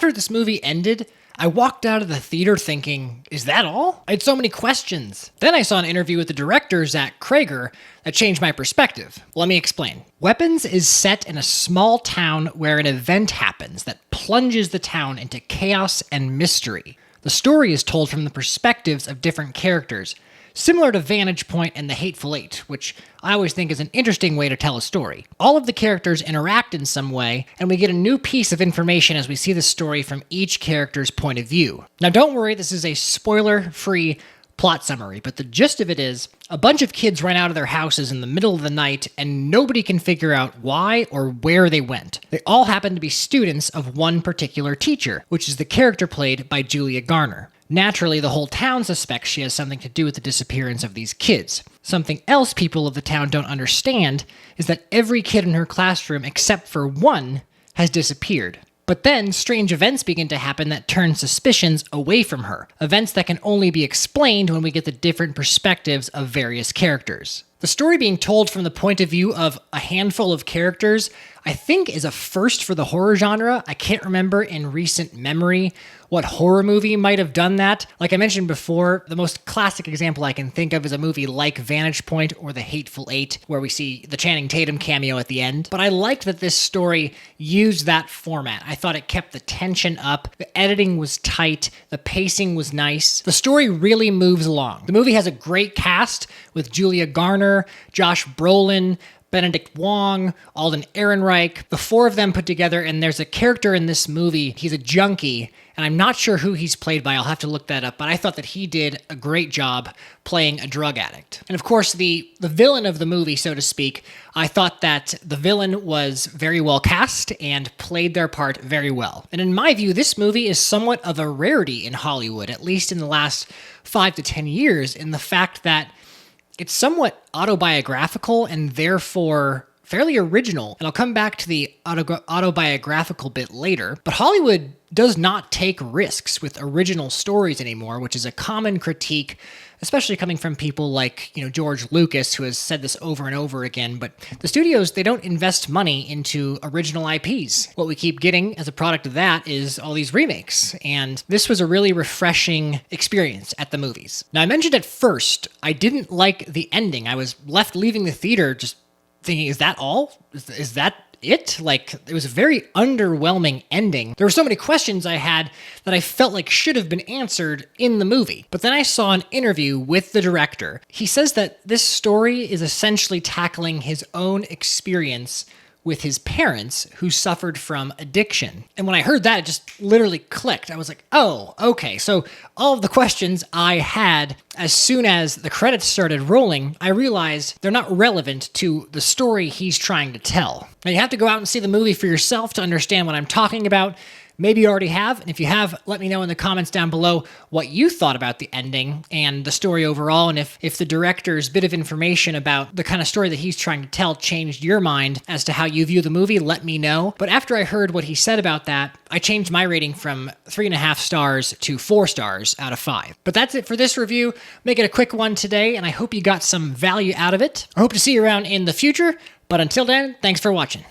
After this movie ended, I walked out of the theater thinking, is that all? I had so many questions. Then I saw an interview with the director, Zach Cregger, that changed my perspective. Let me explain. Weapons is set in a small town where an event happens that plunges the town into chaos and mystery. The story is told from the perspectives of different characters, similar to Vantage Point and The Hateful Eight, which I always think is an interesting way to tell a story. All of the characters interact in some way, and we get a new piece of information as we see the story from each character's point of view. Now don't worry, this is a spoiler-free plot summary, but the gist of it is, a bunch of kids ran out of their houses in the middle of the night, and nobody can figure out why or where they went. They all happen to be students of one particular teacher, which is the character played by Julia Garner. Naturally, the whole town suspects she has something to do with the disappearance of these kids. Something else people of the town don't understand is that every kid in her classroom, except for one, has disappeared. But then, strange events begin to happen that turn suspicions away from her. Events that can only be explained when we get the different perspectives of various characters. The story being told from the point of view of a handful of characters, I think is a first for the horror genre. I can't remember in recent memory what horror movie might have done that. Like I mentioned before, the most classic example I can think of is a movie like Vantage Point or The Hateful Eight, where we see the Channing Tatum cameo at the end. But I liked that this story used that format. I thought it kept the tension up, the editing was tight, the pacing was nice. The story really moves along. The movie has a great cast with Julia Garner, Josh Brolin, Benedict Wong, Alden Ehrenreich, the four of them put together, and there's a character in this movie, he's a junkie, and I'm not sure who he's played by, I'll have to look that up, but I thought that he did a great job playing a drug addict. And of course, the villain of the movie, so to speak, I thought that the villain was very well cast and played their part very well. And in my view, this movie is somewhat of a rarity in Hollywood, at least in the last 5 to 10 years, in the fact that it's somewhat autobiographical and therefore fairly original. And I'll come back to the autobiographical bit later. But Hollywood does not take risks with original stories anymore, which is a common critique, especially coming from people like, George Lucas, who has said this over and over again. But the studios, they don't invest money into original IPs. What we keep getting as a product of that is all these remakes. And this was a really refreshing experience at the movies. Now, I mentioned at first, I didn't like the ending. I was left leaving the theater just thinking, is that all? Is that it? Like, it was a very underwhelming ending. There were so many questions I had that I felt like should have been answered in the movie. But then I saw an interview with the director. He says that this story is essentially tackling his own experience with his parents who suffered from addiction. And when I heard that, it just literally clicked. I was like, oh, okay. So all of the questions I had as soon as the credits started rolling, I realized they're not relevant to the story he's trying to tell. Now you have to go out and see the movie for yourself to understand what I'm talking about. Maybe you already have, and if you have, let me know in the comments down below what you thought about the ending and the story overall, and if the director's bit of information about the kind of story that he's trying to tell changed your mind as to how you view the movie, let me know. But after I heard what he said about that, I changed my rating from 3.5 stars to 4 stars out of 5. But that's it for this review. Make it a quick one today, and I hope you got some value out of it. I hope to see you around in the future, but until then, thanks for watching.